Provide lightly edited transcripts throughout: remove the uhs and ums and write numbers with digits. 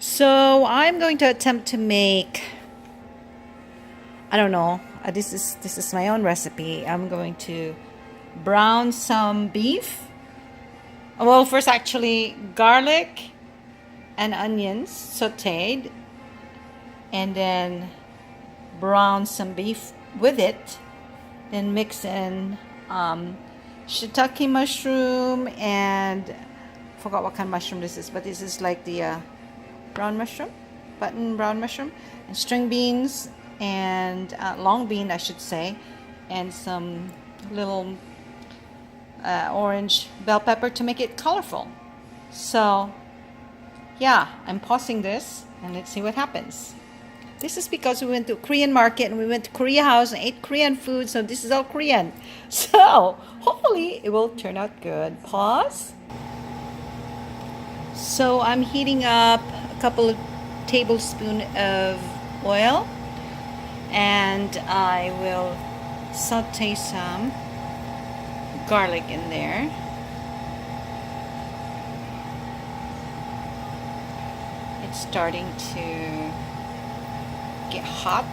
So I'm going to attempt to make, I don't know, this is my own recipe. I'm going to brown some beef. Well, first actually garlic and onions sauteed, and then brown some beef with it, then mix in shiitake mushroom and forgot what kind of mushroom this is, but this is like the brown mushroom, button brown mushroom, and string beans and long bean, I should say, and some little orange bell pepper to make it colorful. So yeah, I'm pausing this and let's see what happens. This is because we went to a Korean market and we went to Korea house and ate Korean food, so this is all Korean. So hopefully it will turn out good. Pause. So I'm heating up a couple of tablespoons of oil, and I will saute some garlic in there. It's starting to get hot.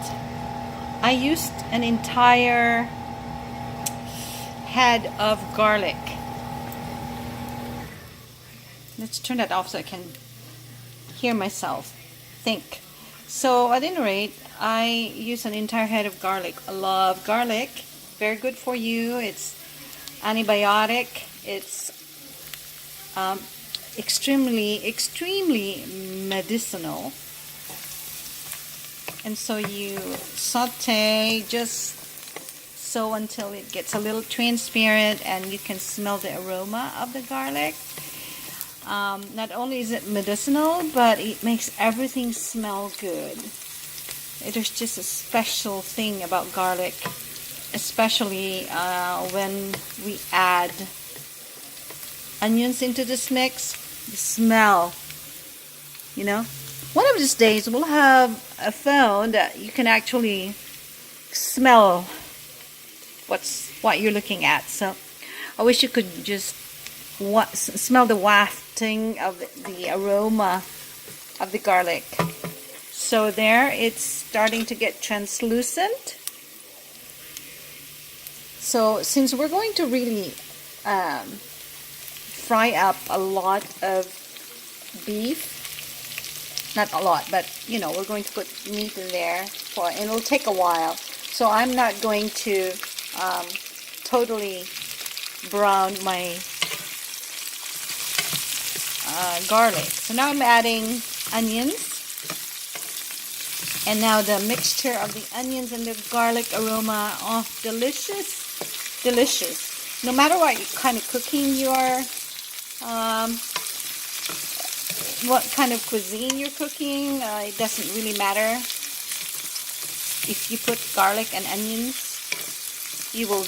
I used an entire head of garlic. Let's turn that off so I can hear myself think. So at any rate, I use an entire head of garlic. I love garlic. Very good for you. It's antibiotic. It's extremely medicinal. And so you saute just so until it gets a little transparent and you can smell the aroma of the garlic. Not only is it medicinal, but it makes everything smell good. There's just a special thing about garlic, especially when we add onions into this mix. The smell, you know. One of these days we'll have a phone that you can actually smell what you're looking at. So I wish you could just smell the wafting of the aroma of the garlic. So there, it's starting to get translucent. So since we're going to really fry up a lot of beef, not a lot, but you know, we're going to put meat in there and it'll take a while. So I'm not going to totally brown my garlic. So now I'm adding onions, and now the mixture of the onions and the garlic aroma, oh, delicious. No matter what kind of cooking you are, what kind of cuisine you're cooking, it doesn't really matter. If you put garlic and onions, it will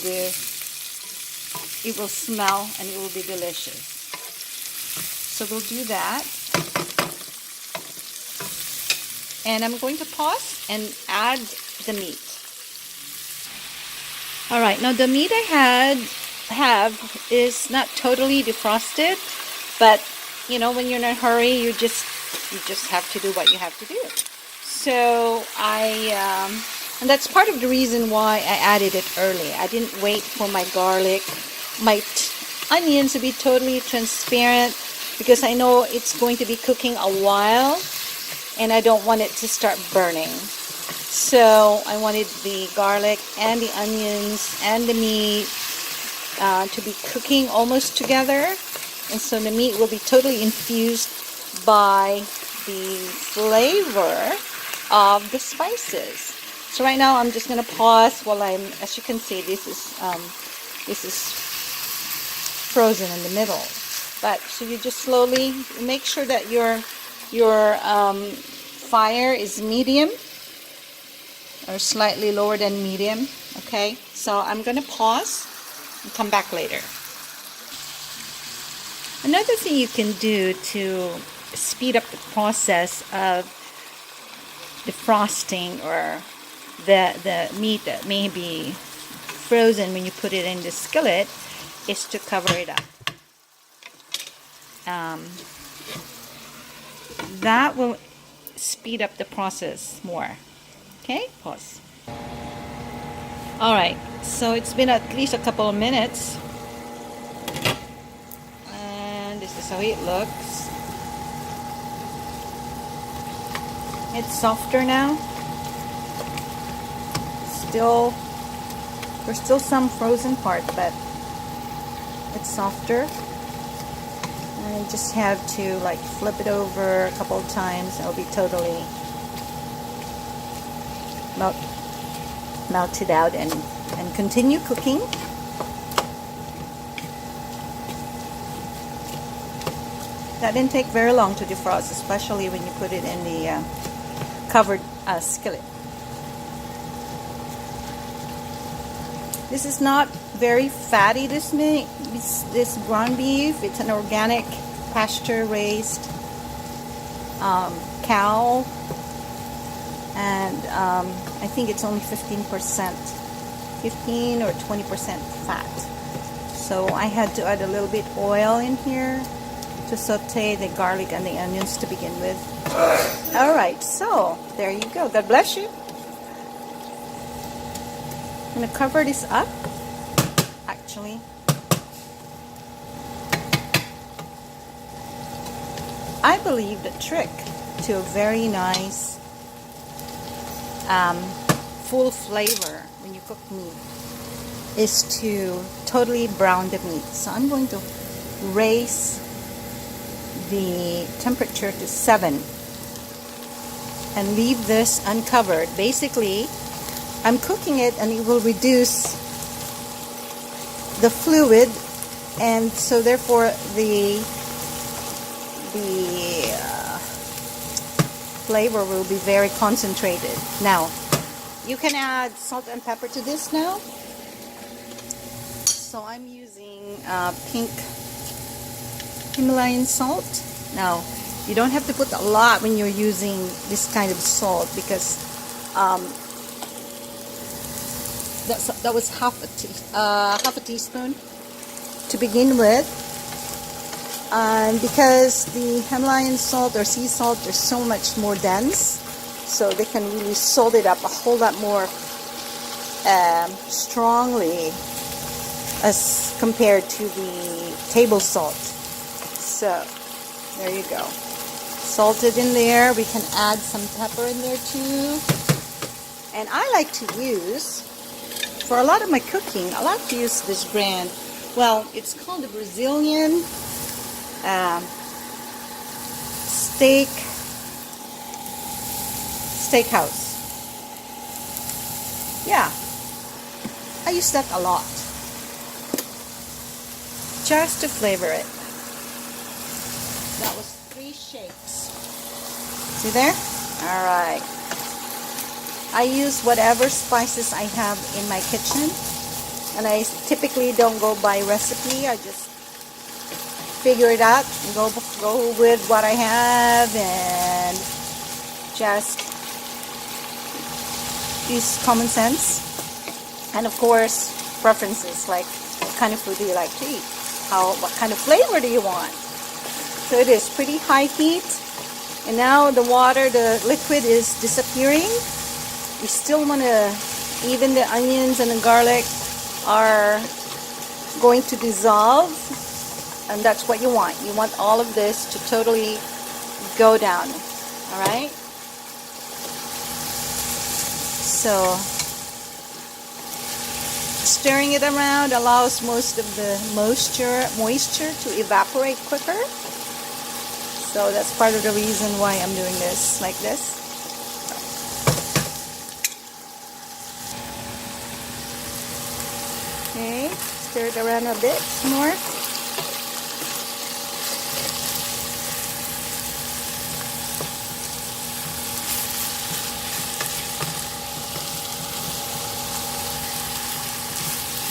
smell and it will be delicious. So we'll do that. And I'm going to pause and add the meat. Alright, now the meat I have is not totally defrosted, but you know, when you're in a hurry, you just have to do what you have to do. So and that's part of the reason why I added it early. I didn't wait for my garlic, my onions to be totally transparent, because I know it's going to be cooking a while and I don't want it to start burning. So I wanted the garlic and the onions and the meat to be cooking almost together. And so the meat will be totally infused by the flavor of the spices. So right now I'm just going to pause while as you can see, this is frozen in the middle. But so you just slowly make sure that your fire is medium or slightly lower than medium. Okay, so I'm going to pause and come back later. Another thing you can do to speed up the process of defrosting or the meat that may be frozen when you put it in the skillet is to cover it up. That will speed up the process more. Okay, pause. All right, so it's been at least a couple of minutes, and this is how it looks. It's softer now. There's still some frozen part, but it's softer. And you just have to like flip it over a couple of times. It'll be totally melted out, and continue cooking. That didn't take very long to defrost, especially when you put it in the covered skillet. This is not very fatty, this ground beef. It's an organic pasture raised cow, and I think it's only 15% or 20% fat. So I had to add a little bit oil in here to saute the garlic and the onions to begin with. Alright, so there you go. God bless you. I'm going to cover this up. Actually, I believe the trick to a very nice full flavor when you cook meat is to totally brown the meat. So I'm going to raise the temperature to 7 and leave this uncovered. Basically, I'm cooking it and it will reduce the fluid, and so therefore the flavor will be very concentrated. Now, you can add salt and pepper to this now. So I'm using pink Himalayan salt. Now, you don't have to put a lot when you're using this kind of salt, because that was half a teaspoon to begin with, and because the Himalayan salt or sea salt are so much more dense, so they can really salt it up a whole lot more strongly as compared to the table salt. So there you go, salted in there. We can add some pepper in there too, and I like to use, for a lot of my cooking, I like to use this brand. Well, it's called the Brazilian Steakhouse. Yeah, I use that a lot, just to flavor it. That was 3 shakes. See there? All right. I use whatever spices I have in my kitchen, and I typically don't go by recipe. I just figure it out and go with what I have, and just use common sense, and of course preferences, like what kind of food do you like to eat, what kind of flavor do you want. So it is pretty high heat, and now the liquid is disappearing. You still want to, even the onions and the garlic are going to dissolve, and that's what you want. You want all of this to totally go down. All right? So stirring it around allows most of the moisture to evaporate quicker. So that's part of the reason why I'm doing this like this. Okay, stir it around a bit more.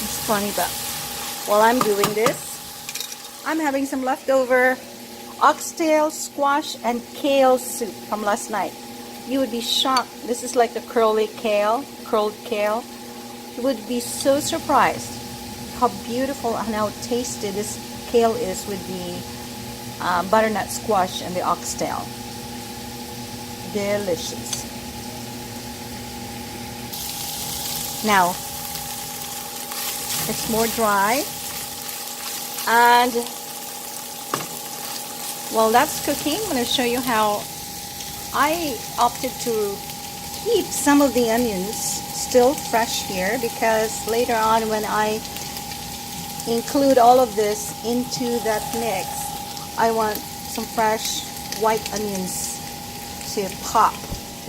It's funny, but while I'm doing this, I'm having some leftover oxtail, squash, and kale soup from last night. You would be shocked. This is like the curled kale. You would be so surprised how beautiful and how tasty this kale is with the butternut squash and the oxtail. delicious. Now, it's more dry, and while that's cooking, I'm going to show you how I opted to keep some of the onions still fresh here, because later on when I include all of this into that mix, I want some fresh white onions to pop,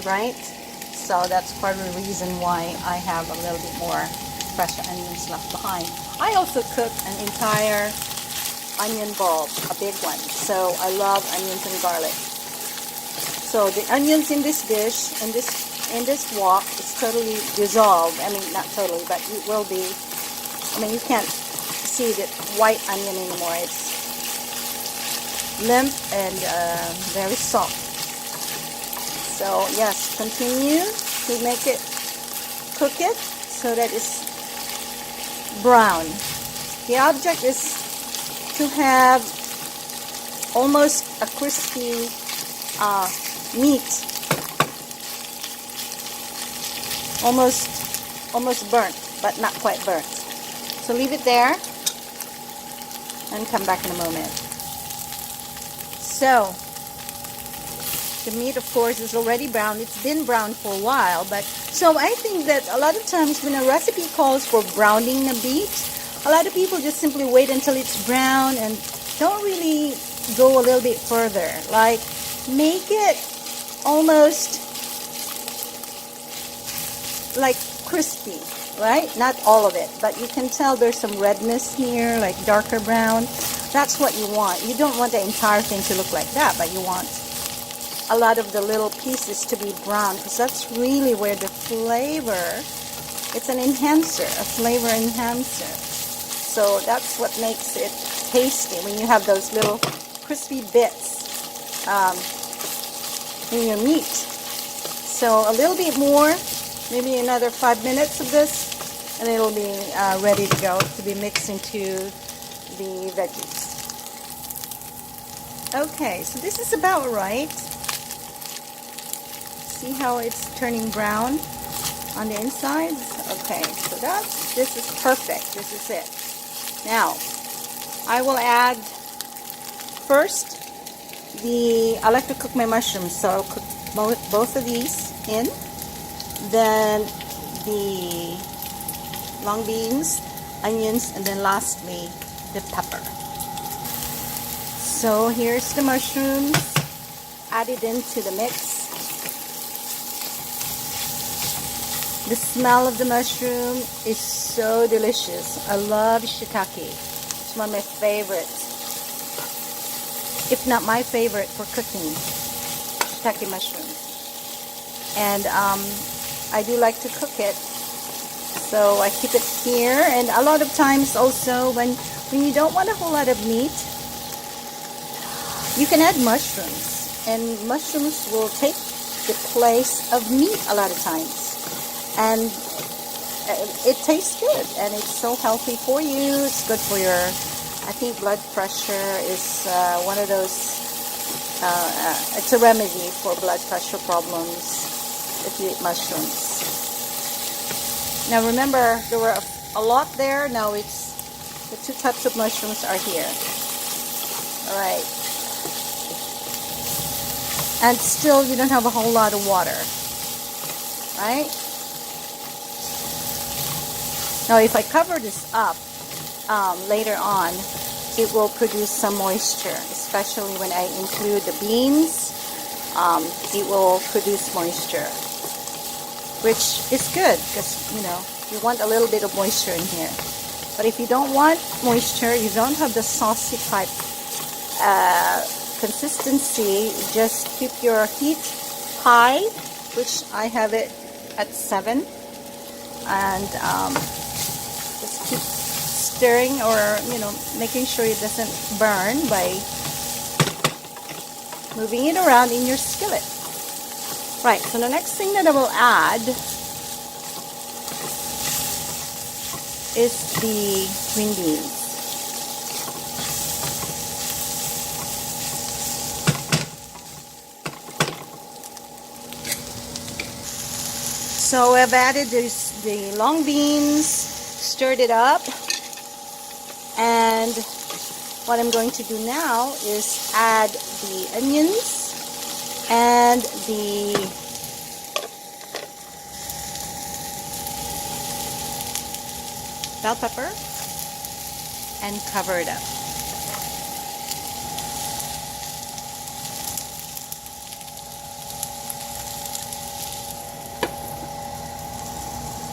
right? So that's part of the reason why I have a little bit more fresh onions left behind. I also cook an entire onion bulb, a big one. So I love onions and garlic. So the onions in this dish, in this wok, it's totally dissolved. I mean, not totally, but it will be. I mean, you can't see the white onion anymore. It's limp and very soft. So yes, continue to make it, cook it so that it's brown. The object is to have almost a crispy meat, almost burnt, but not quite burnt. So leave it there and come back in a moment. So the meat, of course, is already brown. It's been brown for a while, but so I think that a lot of times when a recipe calls for browning the meat, a lot of people just simply wait until it's brown and don't really go a little bit further. Like, make it almost like crispy, right? Not all of it, but you can tell there's some redness here, like darker brown. That's what you want. You don't want the entire thing to look like that, but you want a lot of the little pieces to be brown, because that's really where the flavor, it's an enhancer, a flavor enhancer. So that's what makes it tasty, when you have those little crispy bits in your meat. So a little bit more, maybe another 5 minutes of this, and it'll be ready to go to be mixed into the veggies. Okay, so this is about right. See how it's turning brown on the inside? Okay, so this is perfect. This is it. Now, I will add first I like to cook my mushrooms, so I'll cook both of these in. Then the long beans, onions, and then lastly the pepper. So here's the mushrooms added into the mix. The smell of the mushroom is so delicious. I love shiitake. It's one of my favorites, if not my favorite for cooking, shiitake mushrooms. And I do like to cook it, so I keep it here. And a lot of times also when you don't want a whole lot of meat, you can add mushrooms, and mushrooms will take the place of meat a lot of times. And it tastes good, and it's so healthy for you. It's good for your, I think blood pressure is one of those, it's a remedy for blood pressure problems if you eat mushrooms. Now remember, there were a lot there. Now it's, the two types of mushrooms are here. Alright. And still you don't have a whole lot of water. Right? Now if I cover this up later on, it will produce some moisture, especially when I include the beans. It will produce moisture, which is good because, you know, you want a little bit of moisture in here. But if you don't want moisture, you don't have the saucy type consistency, just keep your heat high, which I have it at 7, and just keep stirring, or making sure it doesn't burn by moving it around in your skillet. Right, so the next thing that I will add is the green beans. So I've added the long beans, stirred it up, and what I'm going to do now is add the onions and the bell pepper and cover it up.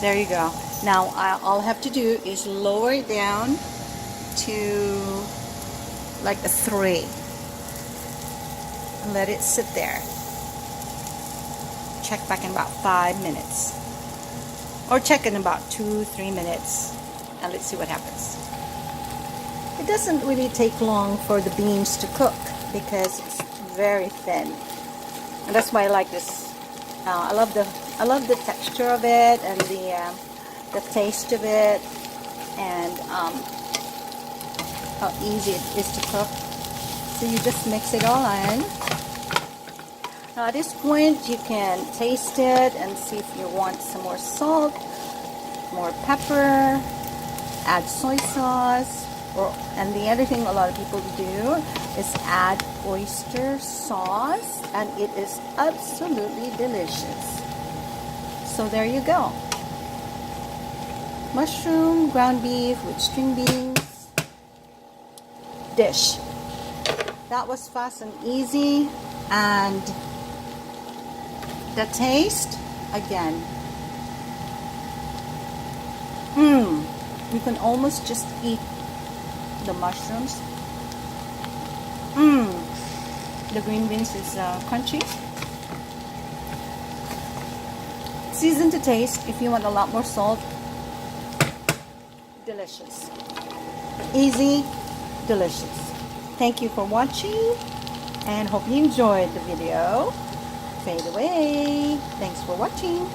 There you go. Now all I have to do is lower it down to like a 3 and let it sit there. Check back in about 5 minutes, or check in about 2-3 minutes, and let's see what happens. It doesn't really take long for the beans to cook because it's very thin, and that's why I like this. I love the texture of it and the taste of it, and how easy it is to cook. So you just mix it all in. Now at this point you can taste it and see if you want some more salt, more pepper, add soy sauce, and the other thing a lot of people do is add oyster sauce, and it is absolutely delicious. So there you go. Mushroom, ground beef with string beans dish. That was fast and easy, and the taste, again, you can almost just eat the mushrooms. The green beans is crunchy. Season to taste. If you want a lot more salt, delicious. Easy, delicious. Thank you for watching, and hope you enjoyed the video. Fade away. Thanks for watching.